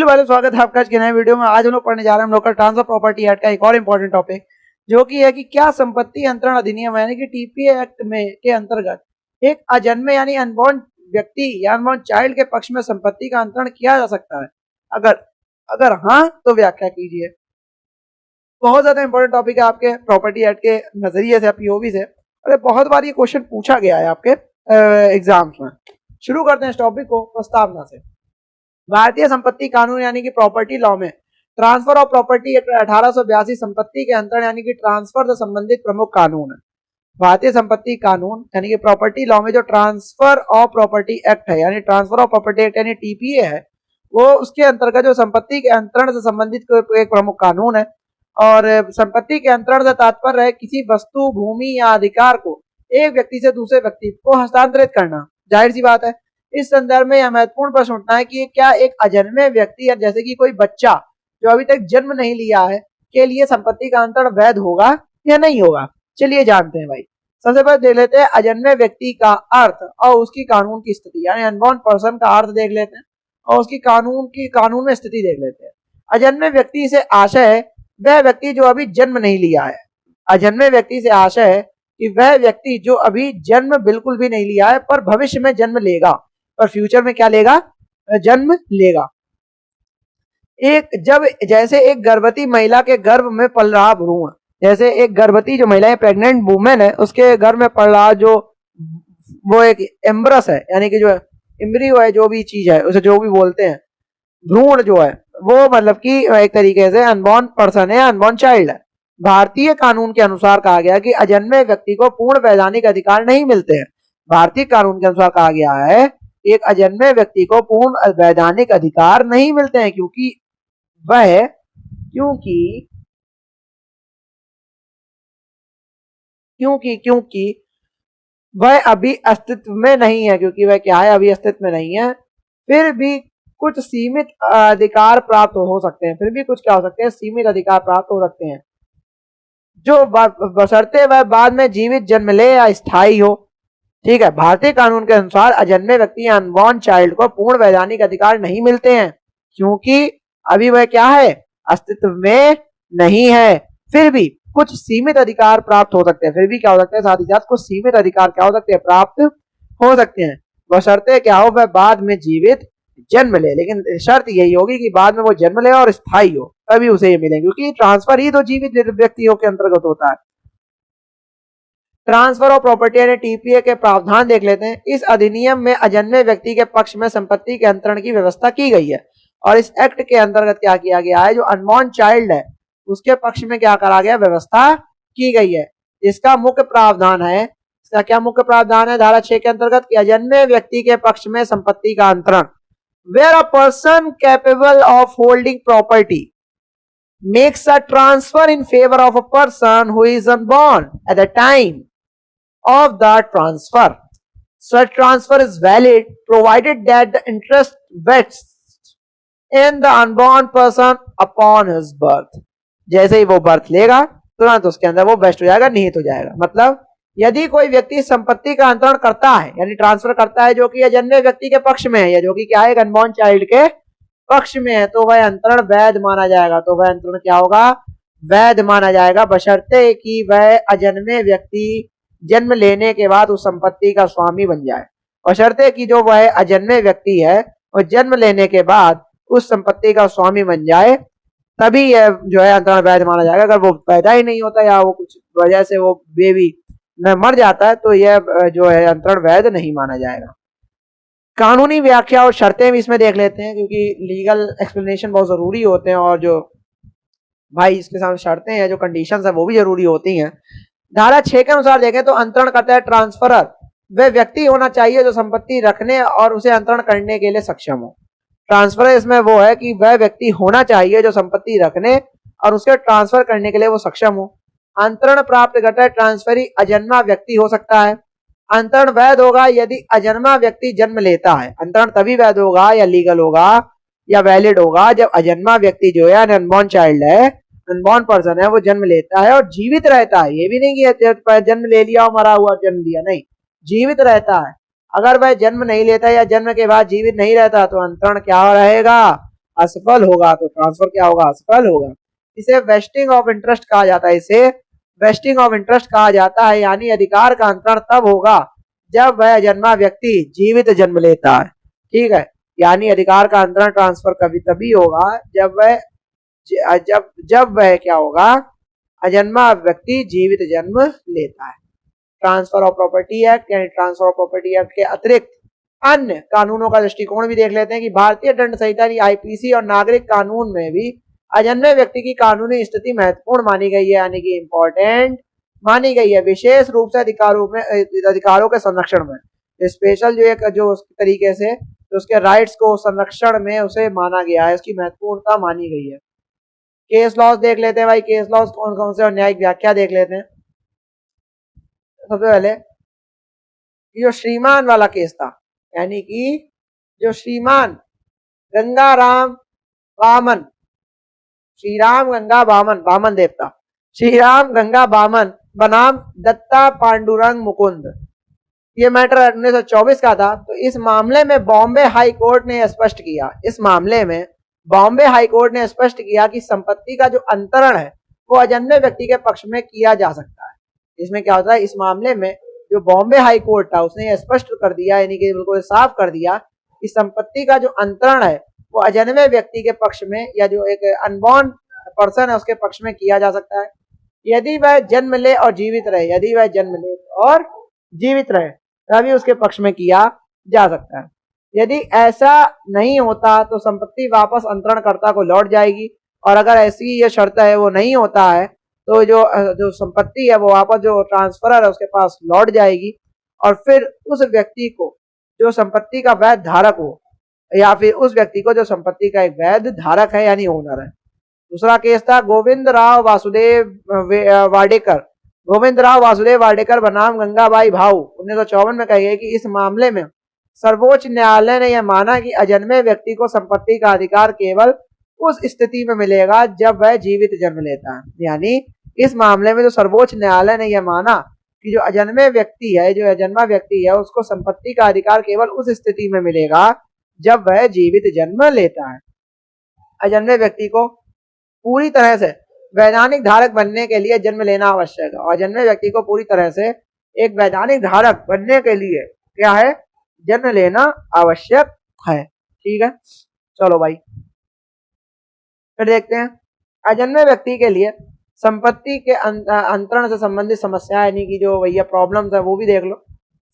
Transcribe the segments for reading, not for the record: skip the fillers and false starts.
Hello भाई, स्वागत है आपका आज के नए वीडियो में। आज हम लोग पढ़ने जा रहे हैं लोकल ट्रांसफर प्रॉपर्टी एक्ट का एक और इम्पोर्टेंट टॉपिक, जो कि है कि क्या संपत्ति अंतरण अधिनियम यानी कि टीपीए एक्ट में के अंतर्गत एक अजन्मे यानी अनबॉर्न व्यक्ति या अनबॉर्न चाइल्ड के पक्ष में संपत्ति का अंतरण किया जा सकता है। अगर अगर हाँ तो व्याख्या कीजिए। बहुत ज्यादा इंपॉर्टेंट टॉपिक है आपके प्रॉपर्टी एक्ट के नजरिए से, पीओवी से, और बहुत बार ये क्वेश्चन पूछा गया है आपके एग्जाम्स में। शुरू करते हैं इस टॉपिक को प्रस्तावना से। भारतीय संपत्ति कानून यानी कि प्रॉपर्टी लॉ में ट्रांसफर ऑफ प्रॉपर्टी एक्ट 1882 संपत्ति के अंतरण यानी कि ट्रांसफर से संबंधित प्रमुख कानून है। भारतीय संपत्ति कानून यानी कि प्रॉपर्टी लॉ में जो ट्रांसफर ऑफ प्रॉपर्टी एक्ट है यानी ट्रांसफर ऑफ प्रॉपर्टी एक्ट यानी टीपीए है, वो उसके अंतर्गत जो संपत्ति के अंतरण से संबंधित एक प्रमुख कानून है। और संपत्ति के अंतरण से तात्पर्य है किसी वस्तु, भूमि या अधिकार को एक व्यक्ति से दूसरे व्यक्ति को हस्तांतरित करना। जाहिर सी बात है, इस संदर्भ में यह महत्वपूर्ण प्रश्न उठना है कि क्या एक अजन्मे व्यक्ति या जैसे कि कोई बच्चा जो अभी तक जन्म नहीं लिया है के लिए संपत्ति का अंतरण वैध होगा या नहीं होगा। चलिए जानते हैं भाई। सबसे पहले देख लेते हैं अजन्मे व्यक्ति का अर्थ और उसकी कानून की स्थिति, यानी अनबॉर्न पर्सन का अर्थ देख लेते हैं और उसकी कानून में स्थिति देख लेते हैं। अजन्मे व्यक्ति से आशय है वह व्यक्ति जो अभी जन्म नहीं लिया है। अजन्मे व्यक्ति से आशय है कि वह व्यक्ति जो अभी जन्म बिल्कुल भी नहीं लिया है पर भविष्य में जन्म लेगा, पर फ्यूचर में क्या लेगा, जन्म लेगा। जैसे एक गर्भवती महिला के गर्भ में पल रहा भ्रूण, जैसे एक गर्भवती जो महिला है, प्रेग्नेंट वुमेन है, उसके गर्भ में पल रहा जो वो एक एम्ब्रस है यानी कि जो एम्ब्रियो है, जो भी चीज है उसे जो भी बोलते हैं, भ्रूण जो है वो मतलब कि एक तरीके से अनबॉर्न पर्सन है, अनबॉर्न चाइल्ड है। भारतीय कानून के अनुसार कहा गया कि अजन्मे व्यक्ति को पूर्ण वैधानिक अधिकार नहीं मिलते हैं। भारतीय कानून के अनुसार कहा गया है एक अजन्मे व्यक्ति को पूर्ण वैधानिक अधिकार नहीं मिलते हैं क्योंकि वह अभी अस्तित्व में नहीं है, क्योंकि वह क्या है, अभी अस्तित्व में नहीं है। फिर भी कुछ सीमित अधिकार प्राप्त हो सकते हैं, सीमित अधिकार प्राप्त हो सकते हैं जो बशर्ते वह बाद में जीवित जन्म ले या स्थायी हो। ठीक है, भारतीय कानून के अनुसार अजन्मे व्यक्ति या अनबॉर्न चाइल्ड को पूर्ण वैधानिक अधिकार नहीं मिलते हैं क्योंकि अभी वह क्या है, अस्तित्व में नहीं है। फिर भी कुछ सीमित अधिकार प्राप्त हो सकते हैं, फिर भी क्या हो सकते हैं, साथ ही साथ कुछ सीमित अधिकार क्या हो सकते हैं, प्राप्त हो सकते हैं, बशर्ते क्या हो, वह बाद में जीवित जन्म ले। लेकिन शर्त यही होगी कि बाद में वो जन्म ले और स्थायी हो, तभी उसे ये मिलेंगे, क्योंकि ट्रांसफर ही तो जीवित व्यक्तियों के अंतर्गत होता है। ट्रांसफर ऑफ प्रॉपर्टी यानी टीपीए के प्रावधान देख लेते हैं। इस अधिनियम में अजन्मे व्यक्ति के पक्ष में संपत्ति के अंतरण की व्यवस्था की गई है और इस एक्ट के अंतर्गत क्या किया गया है, जो अनबॉर्न चाइल्ड है उसके पक्ष में क्या करा गया, व्यवस्था की गई है। इसका मुख्य प्रावधान है, इसका क्या मुख्य प्रावधान है, धारा 6 के अंतर्गत कि अजन्मे व्यक्ति के पक्ष में संपत्ति का अंतरण where a person capable of holding property makes a transfer in favor of a person who is unborn at the time of the transfer. Such transfer is valid provided that the interest vests in the unborn person upon his birth. जैसे ही वो birth लेगा तुरंत उसके अंदर वो waste हो जाएगा, निहित हो जाएगा। मतलब यदि कोई व्यक्ति संपत्ति का अंतरण करता है यानी ट्रांसफर करता है जो कि अजन्मे व्यक्ति के पक्ष में है या जो कि क्या है, अनबॉर्न चाइल्ड के पक्ष में है, तो वह अंतरण वैध माना जाएगा। तो वह अंतरण क्या होगा, वैध माना जाएगा, बशर्ते कि वह अजन्मे व्यक्ति जन्म लेने के बाद उस संपत्ति का स्वामी बन जाए। बशर्ते कि जो वह अजन्मे व्यक्ति है और जन्म लेने के बाद उस संपत्ति का स्वामी बन जाए, तभी यह जो है अंतरण वैध माना जाएगा। अगर वो पैदा ही नहीं होता या वो कुछ वजह से वो बेबी न मर जाता है तो यह जो है अंतरण वैध नहीं माना जाएगा। कानूनी व्याख्या और शर्तें भी इसमें देख लेते हैं, क्योंकि लीगल एक्सप्लेनेशन बहुत जरूरी होते हैं और जो भाई इसके साथ शर्तें हैं, जो कंडीशंस है वो भी जरूरी होती हैं। धारा 6 के अनुसार देखें तो अंतरण करता है ट्रांसफरर वह व्यक्ति होना चाहिए जो संपत्ति रखने और उसे अंतरण करने के लिए सक्षम हो। ट्रांसफर इसमें वो है कि वह व्यक्ति होना चाहिए जो संपत्ति रखने और उसके ट्रांसफर करने के लिए वो सक्षम हो। अंतरण प्राप्त करता है ट्रांसफरी अजन्मा व्यक्ति हो सकता है। अंतरण वैध होगा यदि अजन्मा व्यक्ति जन्म लेता है। अंतरण तभी वैध होगा या लीगल होगा या वैलिड होगा जब अजन्मा व्यक्ति जो है, अनबॉर्न चाइल्ड है, अनबॉर्न पर्सन है, वो जन्म लेता है और जीवित रहता है। ये भी नहीं कि जन्म ले लिया और मरा हुआ जन्म दिया, नहीं, जीवित रहता है। अगर वह जन्म नहीं लेता या जन्म के बाद जीवित नहीं रहता तो अंतरण क्या रहेगा, असफल होगा तो ट्रांसफर क्या होगा, असफल होगा। इसे वेस्टिंग ऑफ इंटरेस्ट कहा जाता है, इसे वेस्टिंग ऑफ इंटरेस्ट कहा जाता है। यानी अधिकार का अंतरण तब होगा जब वह अजन्मा व्यक्ति जीवित जन्म लेता है, ठीक है। यानी अधिकार का अंतरण ट्रांसफर कभी तभी होगा जब वह जब वह क्या होगा, अजन्मा व्यक्ति जीवित जन्म लेता है। ट्रांसफर ऑफ प्रॉपर्टी एक्ट यानी ट्रांसफर ऑफ प्रॉपर्टी एक्ट के अतिरिक्त अन्य कानूनों का दृष्टिकोण भी देख लेते हैं कि भारतीय दंड संहिता आईपीसी और नागरिक कानून में भी अजन्मे व्यक्ति की कानूनी स्थिति महत्वपूर्ण मानी गई है, यानी कि इंपॉर्टेंट मानी गई है, विशेष रूप से अधिकारों के संरक्षण में। स्पेशल जो एक जो तरीके से तो उसके राइट्स को संरक्षण में उसे माना गया है, उसकी महत्वपूर्णता मानी गई है। केस लॉज देख लेते हैं भाई, केस लॉज कौन कौन से और न्यायिक व्याख्या देख लेते हैं। सबसे पहले जो श्रीमान वाला केस था, यानी कि जो श्रीमान गंगाराम वामन, श्रीराम गंगा बामन, बामन देवता श्रीराम गंगा बामन बनाम दत्ता पांडुरंग मुकुंद, ये मैटर 1924 का था। तो इस मामले में बॉम्बे हाई कोर्ट ने स्पष्ट किया, इस मामले में बॉम्बे हाई कोर्ट ने स्पष्ट किया कि संपत्ति का जो अंतरण है वो अजन्मे व्यक्ति के पक्ष में किया जा सकता है। इसमें क्या होता है, इस मामले में जो बॉम्बे हाई कोर्ट था उसने यह स्पष्ट कर दिया, यानी कि बिल्कुल साफ कर दिया कि संपत्ति का जो अंतरण है वो अजन्मे व्यक्ति के पक्ष में या जो एक अनबॉर्न पर्सन है उसके पक्ष में किया जा सकता है, यदि वह जन्म ले और जीवित रहे, यदि वह जन्म ले और जीवित रहे तभी उसके पक्ष में किया जा सकता है। यदि ऐसा नहीं होता तो संपत्ति वापस अंतरणकर्ता को लौट जाएगी, और अगर ऐसी ये शर्त है वो नहीं होता है तो जो संपत्ति है वो वापस जो ट्रांसफरर है उसके पास लौट जाएगी, और फिर उस व्यक्ति को जो संपत्ति का वैध धारक हो या फिर उस व्यक्ति को जो संपत्ति का एक वैध धारक है यानी ओनर है। दूसरा केस था गोविंद राव वासुदेव वाडेकर, गोविंद राव वासुदेव वाडेकर बनाम गंगाबाई भाऊ, 1954 में कहा गया कि इस मामले में सर्वोच्च न्यायालय ने यह माना कि अजन्मे व्यक्ति को संपत्ति का अधिकार केवल उस स्थिति में मिलेगा जब वह जीवित जन्म लेता है। यानी इस मामले में जो सर्वोच्च न्यायालय ने यह माना कि जो अजन्मे व्यक्ति है, जो अजन्मा व्यक्ति है, उसको संपत्ति का अधिकार केवल उस स्थिति में मिलेगा जब वह जीवित जन्म लेता है। अजन्मे व्यक्ति को पूरी तरह से वैधानिक धारक बनने के लिए जन्म लेना आवश्यक है, और अजन्मे व्यक्ति को पूरी तरह से एक वैधानिक धारक बनने के लिए क्या है, जन्म लेना आवश्यक है। ठीक है, चलो भाई फिर देखते हैं अजन्मे व्यक्ति के लिए संपत्ति के अंतरण से संबंधित समस्या, यानी कि जो भैया प्रॉब्लम्स है वो भी देख लो।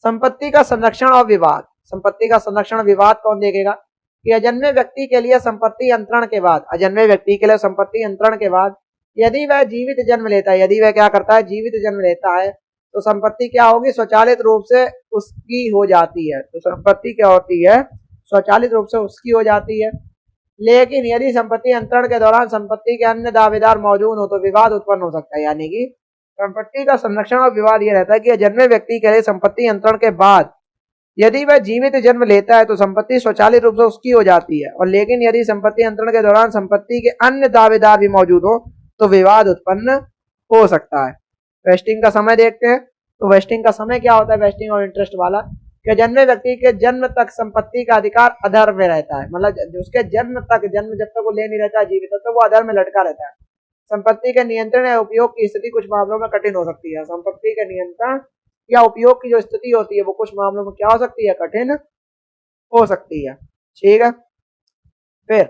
संपत्ति का संरक्षण और विवाद, संपत्ति का संरक्षण विवाद कौन देखेगा कि अजन्मे व्यक्ति के लिए संपत्ति अंतरण के बाद, अजन्मे व्यक्ति के लिए संपत्ति अंतरण के बाद यदि वह जीवित जन्म लेता है, यदि वह क्या करता है, जीवित जन्म लेता है, तो संपत्ति क्या होगी, स्वचालित रूप से उसकी हो जाती है। तो संपत्ति क्या होती है, स्वचालित रूप से उसकी हो जाती है। लेकिन यदि संपत्ति अंतरण के दौरान संपत्ति के अन्य दावेदार मौजूद हो तो विवाद उत्पन्न हो सकता है। यानी कि संपत्ति का संरक्षण और विवाद यह रहता है कि अजन्मे व्यक्ति के लिए संपत्ति अंतरण के बाद यदि वह जीवित जन्म लेता है तो संपत्ति स्वचालित रूप से उसकी हो जाती है, और लेकिन यदि संपत्ति अंतरण के दौरान संपत्ति के अन्य दावेदार भी मौजूद हो तो विवाद उत्पन्न हो सकता है। वेस्टिंग का समय देखते हैं, तो वेस्टिंग का समय क्या होता है, वेस्टिंग ऑफ इंटरेस्ट वाला कि अजन्मे व्यक्ति के जन्म तक संपत्ति का अधिकार अधर में रहता है, मतलब उसके जन्म जब तक वो ले नहीं रहता है जीवित तो वो अधर में लटका रहता है। संपत्ति के नियंत्रण या उपयोग की स्थिति कुछ मामलों में कठिन हो सकती है। संपत्ति के नियंत्रण या उपयोग की जो स्थिति होती है वो कुछ मामलों में क्या हो सकती है, कठिन हो सकती है। ठीक है, फिर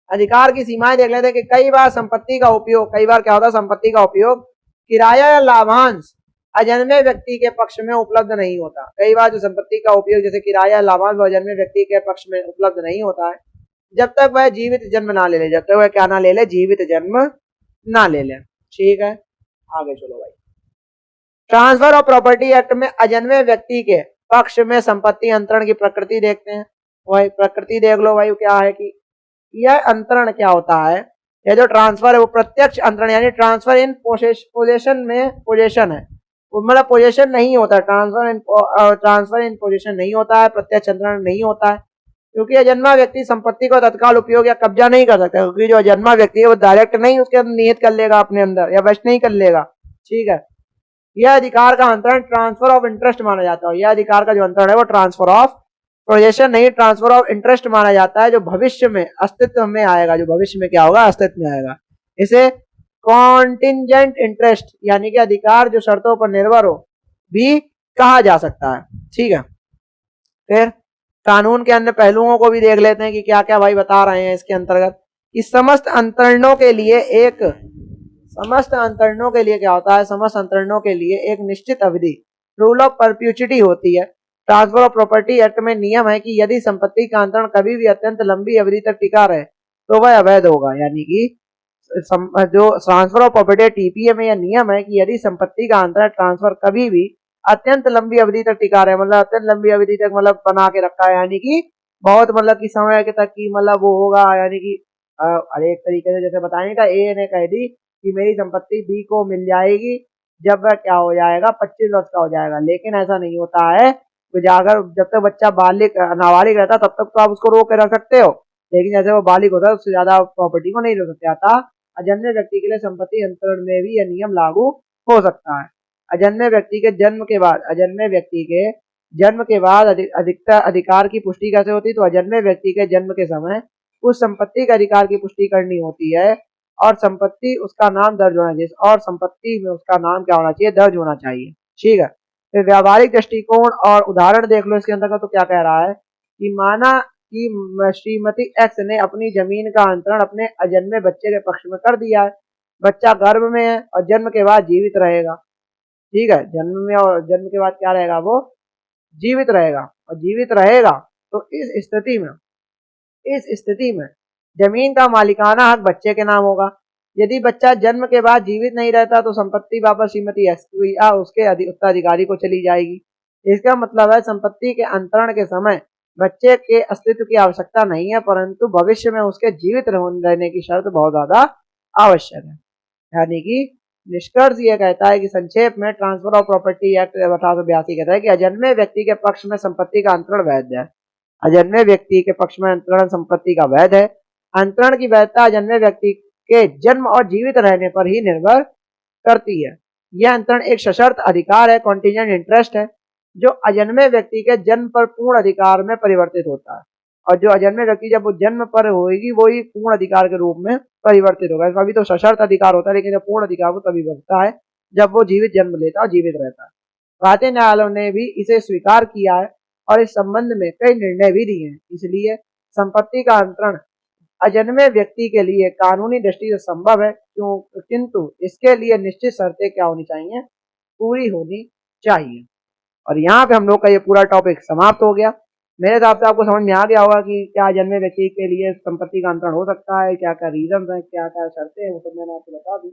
अधिकार की सीमाएं देख लेते हैं कि कई बार संपत्ति का उपयोग, कई बार क्या होता है, संपत्ति का उपयोग किराया या लाभांश अजन्मे व्यक्ति के पक्ष में उपलब्ध नहीं होता। कई बार जो संपत्ति का उपयोग जैसे किराया लाभांश अजन्मे व्यक्ति के पक्ष में उपलब्ध नहीं होता है जब तक वह जीवित जन्म ना ले ले, जब तक वह क्या ना ले ले, जीवित जन्म ना ले ले। ठीक है, आगे चलो भाई। ट्रांसफर ऑफ प्रॉपर्टी एक्ट में अजन्मे व्यक्ति के पक्ष में संपत्ति अंतरण की प्रकृति देखते हैं। वही प्रकृति देख लो भाई, क्या है कि यह अंतरण क्या होता है, यह जो ट्रांसफर है वो प्रत्यक्ष अंतरण यानी ट्रांसफर इन पोजेशन में, पोजेशन है मतलब पोजेशन नहीं होता, ट्रांसफर इन पोजेशन नहीं होता है, प्रत्यक्ष अंतरण नहीं होता है, क्योंकि अजन्मा व्यक्ति संपत्ति को तत्काल उपयोग या कब्जा नहीं कर सकता, क्योंकि जो अजन्मा व्यक्ति है वो डायरेक्ट नहीं उसके अंदर निहित कर लेगा अपने अंदर या वेस्ट नहीं कर लेगा। ठीक है, यह अधिकार का अंतरण ट्रांसफर ऑफ इंटरेस्ट माना जाता है। यह अधिकार का जो अंतरण है वो ट्रांसफर ऑफ प्रोजेक्शन नहीं, ट्रांसफर ऑफ इंटरेस्ट माना जाता है जो भविष्य में अस्तित्व में आएगा, जो भविष्य में क्या होगा, अस्तित्व में आएगा। इसे कॉन्टिंजेंट इंटरेस्ट यानी कि अधिकार जो शर्तों पर निर्भर हो भी कहा जा सकता है। ठीक है, फिर कानून के अन्य पहलुओं को भी देख लेते हैं कि क्या क्या भाई बता रहे हैं इसके अंतर्गत। कि समस्त अंतरणों के लिए क्या होता है, समस्त अंतरणों के लिए एक निश्चित अवधि, रूल ऑफ परप्यूचिटी होती है। ट्रांसफर ऑफ प्रॉपर्टी एक्ट में नियम है कि यदि संपत्ति का अंतरण कभी भी अत्यंत लंबी अवधि तक टिका रहे तो वह अवैध होगा। यानी कि जो ट्रांसफर ऑफ प्रॉपर्टी टीपीए में यह नियम है कि यदि संपत्ति का अंतरण ट्रांसफर कभी भी अत्यंत लंबी अवधि तक टिका रहे, मतलब अत्यंत लंबी अवधि तक मतलब बना के रखा है, यानी कि बहुत मतलब कि समय के तक की मतलब वो होगा, यानी कि हर एक तरीके से जैसे बताने का ए ने कह दी कि मेरी संपत्ति बी को मिल जाएगी जब वह क्या हो जाएगा, 25 वर्ष का हो जाएगा। लेकिन ऐसा नहीं होता है, तो जाकर जब तक बच्चा नाबालिग रहता तब तक तो आप उसको रोक के रख सकते हो, लेकिन जैसे वो बालिग होता है उससे ज्यादा प्रॉपर्टी को नहीं रोक सकते। अतः अजन्य व्यक्ति के लिए संपत्ति अंतरण में भी यह नियम लागू हो सकता है। अजन्य व्यक्ति के जन्म के बाद अधिकतर अधिकार की पुष्टि कैसे होती है, तो अजन्य व्यक्ति के जन्म के समय उस संपत्ति के अधिकार की पुष्टि करनी होती है और संपत्ति उसका नाम दर्ज होना चाहिए, और संपत्ति में उसका नाम क्या होना चाहिए, दर्ज होना चाहिए। ठीक है, फिर व्यावहारिक दृष्टिकोण और उदाहरण देख लो इसके अंतर्गत। तो क्या कह रहा है कि माना कि श्रीमती एक्स ने अपनी जमीन का अंतरण अपने अजन्मे बच्चे के पक्ष में कर दिया है। बच्चा गर्भ में है और जन्म के बाद जीवित रहेगा। ठीक है, जन्म में और जन्म के बाद क्या रहेगा, वो जीवित रहेगा, और जीवित रहेगा तो इस स्थिति में जमीन का मालिकाना हक बच्चे के नाम होगा। यदि बच्चा जन्म के बाद जीवित नहीं रहता तो संपत्ति वापस श्रीमती एक्स या उसके उत्तराधिकारी को चली जाएगी। इसका मतलब है संपत्ति के अंतरण के समय बच्चे के अस्तित्व की आवश्यकता नहीं है, परंतु भविष्य में उसके जीवित रहने की शर्त बहुत ज्यादा आवश्यक है। यानी कि निष्कर्ष ये कहता है कि संक्षेप में ट्रांसफर ऑफ प्रॉपर्टी एक्ट 1882 कहता है कि अजन्मे व्यक्ति के पक्ष में संपत्ति का अंतरण वैध है। अजन्मे व्यक्ति के पक्ष में अंतरण संपत्ति का वैध है। अंतरण की वैधता अजन्मे व्यक्ति के जन्म और जीवित रहने पर ही निर्भर करती है। यह अंतरण एक सशर्त अधिकार है, कॉन्टिजेंट इंटरेस्ट है, जो अजन्मे व्यक्ति के जन्म पर पूर्ण अधिकार में परिवर्तित होता है। और जो अजन्मे व्यक्ति जब वो जन्म पर होगी वो ही पूर्ण अधिकार के रूप में परिवर्तित होगा। अभी तो सशर्त अधिकार होता है, लेकिन जब पूर्ण अधिकार वो तभी बनता है जब वो जीवित जन्म लेता है और जीवित रहता है। भारतीय न्यायालयों ने भी इसे स्वीकार किया है और इस संबंध में कई निर्णय भी दिए हैं। इसलिए संपत्ति का अंतरण अजन्मे व्यक्ति के लिए कानूनी दृष्टि से संभव है, किंतु इसके लिए निश्चित शर्तें क्या होनी चाहिए, पूरी होनी चाहिए। और यहाँ पे हम लोग का ये पूरा टॉपिक समाप्त हो गया। मेरे हिसाब से आपको समझ में आ गया होगा कि क्या अजन्मे व्यक्ति के लिए संपत्ति का अंतरण हो सकता है, क्या क्या रीजन है, क्या क्या शर्तें हैं, वो सब मैंने आपको बता दी।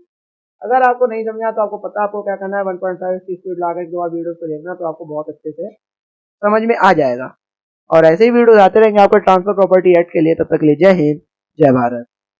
अगर आपको नहीं समझा तो आपको पता आपको क्या करना है, 1.5 की स्पीड ला के 2 वीडियो को देखना, तो आपको बहुत अच्छे से समझ में आ जाएगा। और ऐसे ही वीडियो आते रहेंगे आपको ट्रांसफर प्रॉपर्टी एक्ट के लिए। तब तक के लिए जय हिंद, जय भारत।